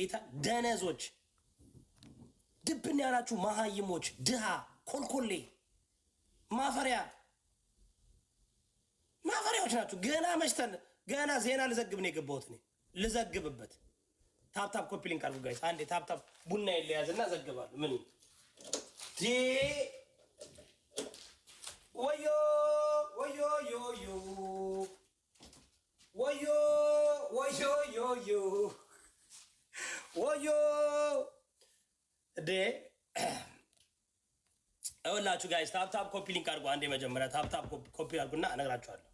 ጌታ ደነዞች ድብን ያላችሁ መሃይሞች ድሃ ኮልኮሌ ማፈሪያዎች ናችሁ። ገና መሽተን ገና ዜና ልዘግብ ነው የገባሁት እኔ ልዘግብበት። ታፕታፕ ኮፒ ሊንክ አድርጉ ጋይስ። አንዴ ታፕታፕ ቡና ይለያዝና ዘግባለሁ። ምን ዲ ወዮ ወዮ ዮ ዮ ወዮ ወዮ ዮ ዮ ወዮ ዴ እውላችሁ ጋይስ ታፕታፕ ኮፒ ሊንክ አድርጉ። አንዴ መጀመሪያ ታፕታፕ ኮፒ አድርጉና እነግራችኋለሁ።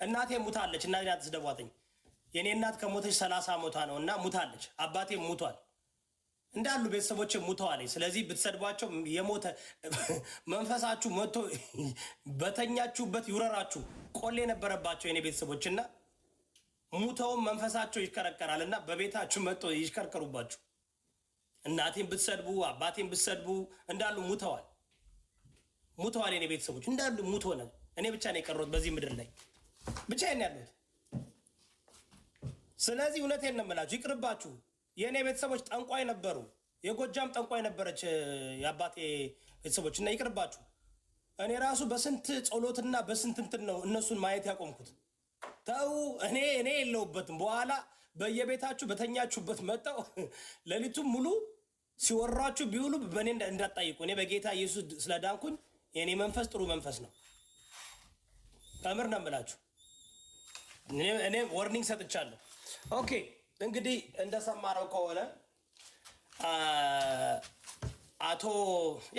እናቴ ሙታለች። እናቴ አትስደቧትኝ። የኔ እናት ከሞተች 30 ዓመቷ ነው እና ሙታለች። አባቴ ሙቷል እንዳሉ ቤተሰቦች ሙተዋል። ስለዚህ ብትሰድቧቸው የሞተ መንፈሳችሁ መጥቶ በተኛችሁበት ይውረራችሁ። ቆሌ ነበረባቸው የኔ ቤተሰቦችና ሙተውም መንፈሳቸው ይሽከረከራልና በቤታችሁ መጥቶ ይሽከርከሩባችሁ። እናቴን ብትሰድቡ አባቴን ብትሰድቡ እንዳሉ ሙተዋል። የኔ ቤተሰቦች እንዳሉ ሙቶ ነው። እኔ ብቻ ነው የቀረሁት በዚህ ምድር ላይ ብቻዬን ያለሁት። ስለዚህ እውነቴን ነው የምላችሁ፣ ይቅርባችሁ። የእኔ ቤተሰቦች ጠንቋይ ነበሩ። የጎጃም ጠንቋይ ነበረች የአባቴ ቤተሰቦች እና ይቅርባችሁ። እኔ ራሱ በስንት ጸሎትና በስንት እንትን ነው እነሱን ማየት ያቆምኩት። ተው እኔ የለሁበትም። በኋላ በየቤታችሁ በተኛችሁበት መጣው ሌሊቱን ሙሉ ሲወራችሁ ቢውሉ በእኔ እንዳትጠይቁ። እኔ በጌታ ኢየሱስ ስለዳንኩኝ የእኔ መንፈስ ጥሩ መንፈስ ነው። ከምር ነው የምላችሁ። እኔ ወርኒንግ ሰጥቻለሁ። ኦኬ እንግዲህ እንደሰማነው ከሆነ አቶ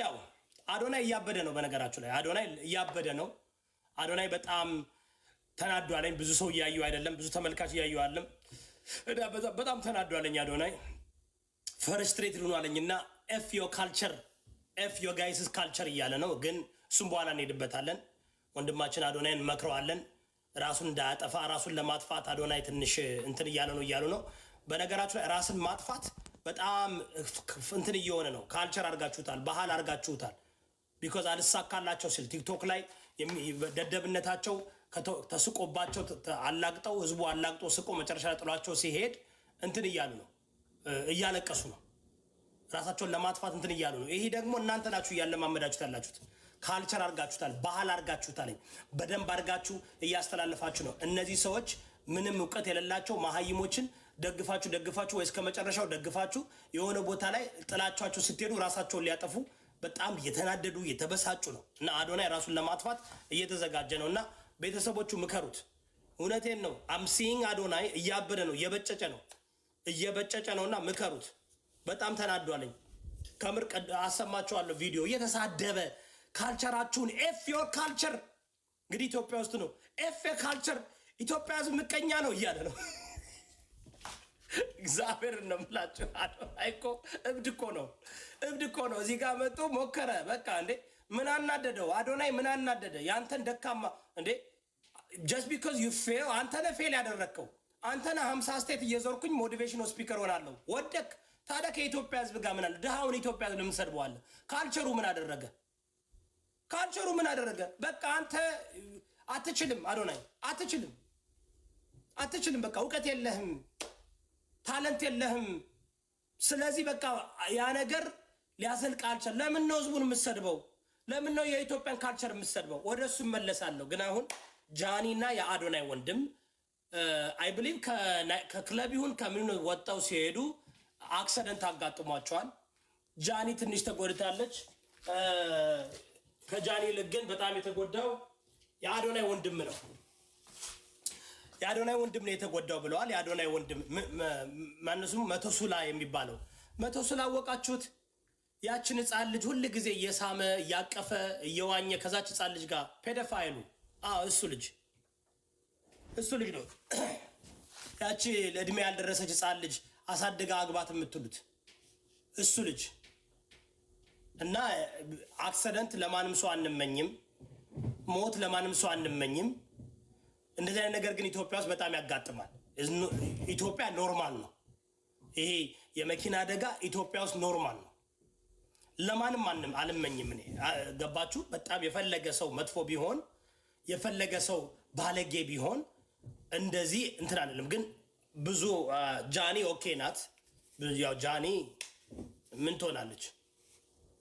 ያው አዶናይ እያበደ ነው። በነገራችሁ ላይ አዶናይ እያበደ ነው። አዶናይ በጣም ተናዷለኝ። ብዙ ሰው እያዩ አይደለም፣ ብዙ ተመልካች እያዩ አይደለም። በጣም ተናዷለኝ። አዶናይ ፍርስትሬትድ ሆኗለኝ እና ኤፍ ዮ ካልቸር ኤፍ ዮ ጋይስስ ካልቸር እያለ ነው። ግን እሱም በኋላ እንሄድበታለን። ወንድማችን አዶናይን መክረዋለን ራሱን እንዳያጠፋ። ራሱን ለማጥፋት አዶናይ ትንሽ እንትን እያለ ነው እያሉ ነው። በነገራችሁ ላይ ራስን ማጥፋት በጣም እንትን እየሆነ ነው። ካልቸር አድርጋችሁታል፣ ባህል አድርጋችሁታል። ቢኮዝ አልሳካላቸው ሲል ቲክቶክ ላይ ደደብነታቸው ተስቆባቸው አላግጠው ህዝቡ አላግጦ ስቆ መጨረሻ ላይ ጥሏቸው ሲሄድ እንትን እያሉ ነው፣ እያለቀሱ ነው። ራሳቸውን ለማጥፋት እንትን እያሉ ነው። ይሄ ደግሞ እናንተ ናችሁ እያለማመዳችሁት ያላችሁት። ካልቸር አድርጋችሁታል፣ ባህል አድርጋችሁታል። በደንብ አድርጋችሁ እያስተላለፋችሁ ነው። እነዚህ ሰዎች ምንም እውቀት የሌላቸው መሀይሞችን ደግፋችሁ ወይ እስከ መጨረሻው ደግፋችሁ የሆነ ቦታ ላይ ጥላቻችሁ ስትሄዱ ራሳቸውን ሊያጠፉ በጣም እየተናደዱ እየተበሳጩ ነው። እና አዶናይ ራሱን ለማጥፋት እየተዘጋጀ ነው። እና ቤተሰቦቹ ምከሩት። እውነቴን ነው። አምሲንግ አዶናይ እያበደ ነው፣ እየበጨጨ ነው። እና ምከሩት። በጣም ተናዷለኝ። ከምር አሰማችኋለሁ ቪዲዮ እየተሳደበ ካልቸራችሁን ኤፍ ዮር ካልቸር። እንግዲህ ኢትዮጵያ ውስጥ ነው ኤፍ ካልቸር። ኢትዮጵያ ህዝብ ምቀኛ ነው እያለ ነው። እግዚአብሔር ነው የምላችሁ። አዶናይ እኮ እብድ እኮ ነው። እዚህ ጋር መጥቶ ሞከረ። በቃ እንዴ ምን አናደደው? አዶናይ ምን አናደደ? ያንተን ደካማ እንዴ ጀስት ቢኮዝ ዩ ፌል። አንተ ነህ ፌል ያደረግከው። አንተ ነህ 50 ስቴት እየዞርኩኝ ሞቲቬሽናል ስፒከር ሆናለሁ ወደክ። ታዲያ ከኢትዮጵያ ህዝብ ጋር ምን አለ? ድሃውን ኢትዮጵያ ህዝብ ለምን ሰድበዋለህ? ካልቸሩ ምን አደረገ? በቃ አንተ አትችልም። አዶናይ አትችልም። በቃ እውቀት የለህም፣ ታለንት የለህም። ስለዚህ በቃ ያ ነገር ሊያዘልቅ አልቻለም። ለምን ነው ህዝቡን የምትሰድበው? ለምን ነው የኢትዮጵያን ካልቸር የምትሰድበው? ወደ እሱ እመለሳለሁ። ግን አሁን ጃኒና የአዶናይ ወንድም አይ ብሊቭ ከክለብ ይሁን ከምን ወጣው ሲሄዱ አክሲደንት አጋጥሟቸዋል። ጃኒ ትንሽ ተጎድታለች። ከጃኒ ይልቅ ግን በጣም የተጎዳው የአዶናይ ወንድም ነው። የአዶናይ ወንድም ነው የተጎዳው ብለዋል። የአዶናይ ወንድም ማነሱም መቶሱላ የሚባለው መቶሱላ አወቃችሁት? ያችን ህፃን ልጅ ሁል ጊዜ እየሳመ እያቀፈ እየዋኘ ከዛች ህፃን ልጅ ጋር ፔዶፋይሉ እሱ ልጅ ነው። ያቺ ለእድሜ ያልደረሰች ህፃን ልጅ አሳድጋ አግባት የምትሉት እሱ ልጅ እና አክሲደንት ለማንም ሰው አንመኝም፣ ሞት ለማንም ሰው አንመኝም። እንደዚህ አይነት ነገር ግን ኢትዮጵያ ውስጥ በጣም ያጋጥማል። ኢትዮጵያ ኖርማል ነው። ይሄ የመኪና አደጋ ኢትዮጵያ ውስጥ ኖርማል ነው። ለማንም አልመኝም እኔ። ገባችሁ? በጣም የፈለገ ሰው መጥፎ ቢሆን የፈለገ ሰው ባለጌ ቢሆን እንደዚህ እንትን አይደለም። ግን ብዙ ጃኒ ኦኬ ናት፣ ያው ጃኒ ምን ትሆናለች?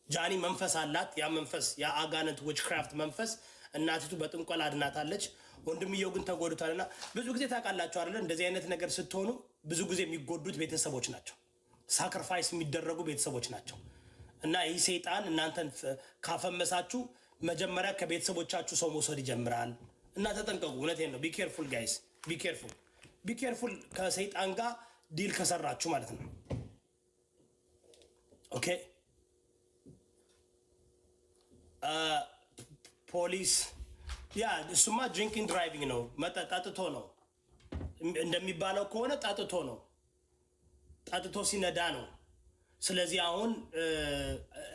ጃኒ መንፈስ አላት። ያ መንፈስ ያ አጋንንት ዊችክራፍት መንፈስ እናቲቱ በጥንቆላ አድናታለች። ወንድምየው ግን ተጎድቷልና ብዙ ጊዜ ታውቃላችሁ አይደለ? እንደዚህ አይነት ነገር ስትሆኑ ብዙ ጊዜ የሚጎዱት ቤተሰቦች ናቸው። ሳክሪፋይስ የሚደረጉ ቤተሰቦች ናቸው። እና ይህ ሰይጣን እናንተን ካፈመሳችሁ መጀመሪያ ከቤተሰቦቻችሁ ሰው መውሰድ ይጀምራል። እና ተጠንቀቁ። እውነቴን ነው። ቢኬርፉል ጋይስ፣ ቢኬርፉል ከሰይጣን ጋር ዲል ከሰራችሁ ማለት ነው። ኦኬ ፖሊስ ያ እሱማ ድሪንኪንግ ድራይቪንግ ነው። ጠጥቶ ነው እንደሚባለው ከሆነ ጠጥቶ ነው፣ ጠጥቶ ሲነዳ ነው። ስለዚህ አሁን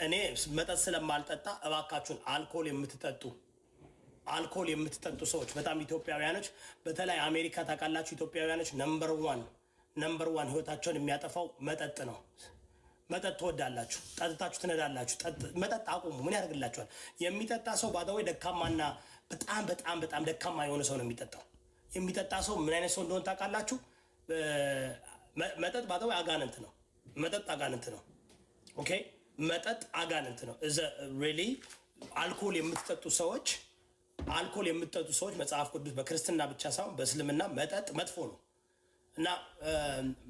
እኔ መጠጥ ስለማልጠጣ እባካችሁን አልኮል የምትጠጡ ሰዎች በጣም ኢትዮጵያውያኖች፣ በተለይ አሜሪካ ታውቃላችሁ፣ ኢትዮጵያውያኖች ነምበር ዋን ህይወታቸውን የሚያጠፋው መጠጥ ነው። መጠጥ ትወዳላችሁ፣ ጠጥታችሁ ትነዳላችሁ። መጠጥ አቁሙ። ምን ያደርግላችኋል? የሚጠጣ ሰው ባዳዊ ደካማና በጣም ደካማ የሆነ ሰው ነው የሚጠጣው። የሚጠጣ ሰው ምን አይነት ሰው እንደሆነ ታውቃላችሁ? መጠጥ ባዳዊ አጋንንት ነው። መጠጥ አጋንንት ነው። ኦኬ መጠጥ አጋንንት ነው። ሪሊ አልኮል የምትጠጡ ሰዎች መጽሐፍ ቅዱስ በክርስትና ብቻ ሳይሆን በእስልምና መጠጥ መጥፎ ነው እና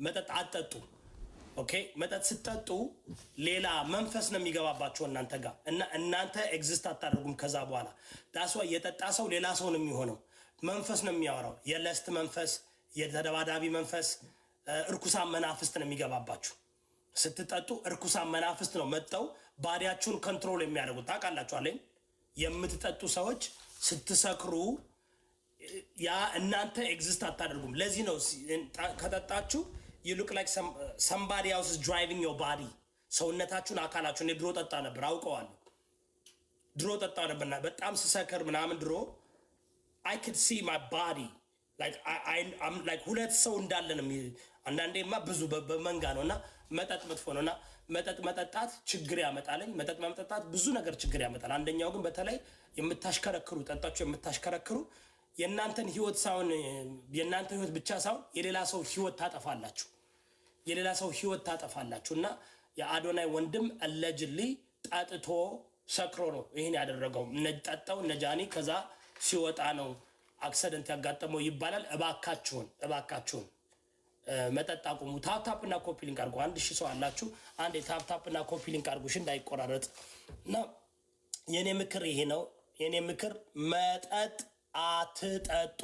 መጠጥ አትጠጡ። ኦኬ መጠጥ ስትጠጡ ሌላ መንፈስ ነው የሚገባባቸው እናንተ ጋር እና እናንተ ኤግዚስት አታደርጉም። ከዛ በኋላ ዳሷ የጠጣ ሰው ሌላ ሰው ነው የሚሆነው። መንፈስ ነው የሚያወራው። የለስት መንፈስ፣ የተደባዳቢ መንፈስ፣ እርኩሳን መናፍስት ነው የሚገባባችሁ። ስትጠጡ እርኩሳን መናፍስት ነው መጠው ባዲያችሁን ኮንትሮል የሚያደርጉት። ታውቃላችኋለኝ። የምትጠጡ ሰዎች ስትሰክሩ ያ እናንተ ኤግዚስት አታደርጉም። ለዚህ ነው ከጠጣችሁ you look like somebody else is driving your body። ሰውነታችሁን አካላችሁን ድሮ ጠጣ ነበር አውቀዋለሁ። ድሮ ጠጣ ነበርና በጣም ስሰከር ምናምን ድሮ I could see my body I'm like ሁለት ሰው እንዳለ ነው። አንዳንዴማ ብዙ በመንጋ ነውና መጠጥ መጥፎ ነውና መጠጥ መጠጣት ችግር ያመጣልኝ። መጠጥ መጠጣት ብዙ ነገር ችግር ያመጣል። አንደኛው ግን በተለይ የምታሽከረክሩ ጠጣችሁ የምታሽከረክሩ የእናንተን ህይወት ሳይሆን የእናንተ ህይወት ብቻ ሳይሆን የሌላ ሰው ህይወት ታጠፋላችሁ። እና የአዶናይ ወንድም አለጅሊ ጠጥቶ ሰክሮ ነው ይህን ያደረገው። ጠጣው ነጃኒ ከዛ ሲወጣ ነው አክሲደንት ያጋጠመው ይባላል። እባካችሁን መጠጥ አቁሙ። ታፕታፕ እና ኮፒ ሊንክ አድርጉ። 1000 ሰው አላችሁ። አንዴ ታፕታፕ እና ኮፒ ሊንክ አድርጉ እንዳይቆራረጥ። እና የኔ ምክር ይሄ ነው። የኔ ምክር መጠጥ አትጠጡ።